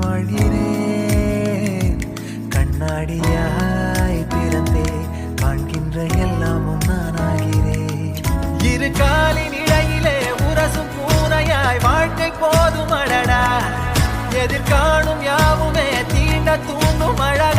வாழ்கிறேன். கண்ணாடியாய் பிறந்தே காண்கின்ற எல்லாமும் நானாகிறேன். இரு காலின் இடையிலே உரசும் பூனையாய் வாழ்க்கை போதும் அடடா. எதிர்காணும் யாவுமே தீண்ட தூண்டும் அழகா.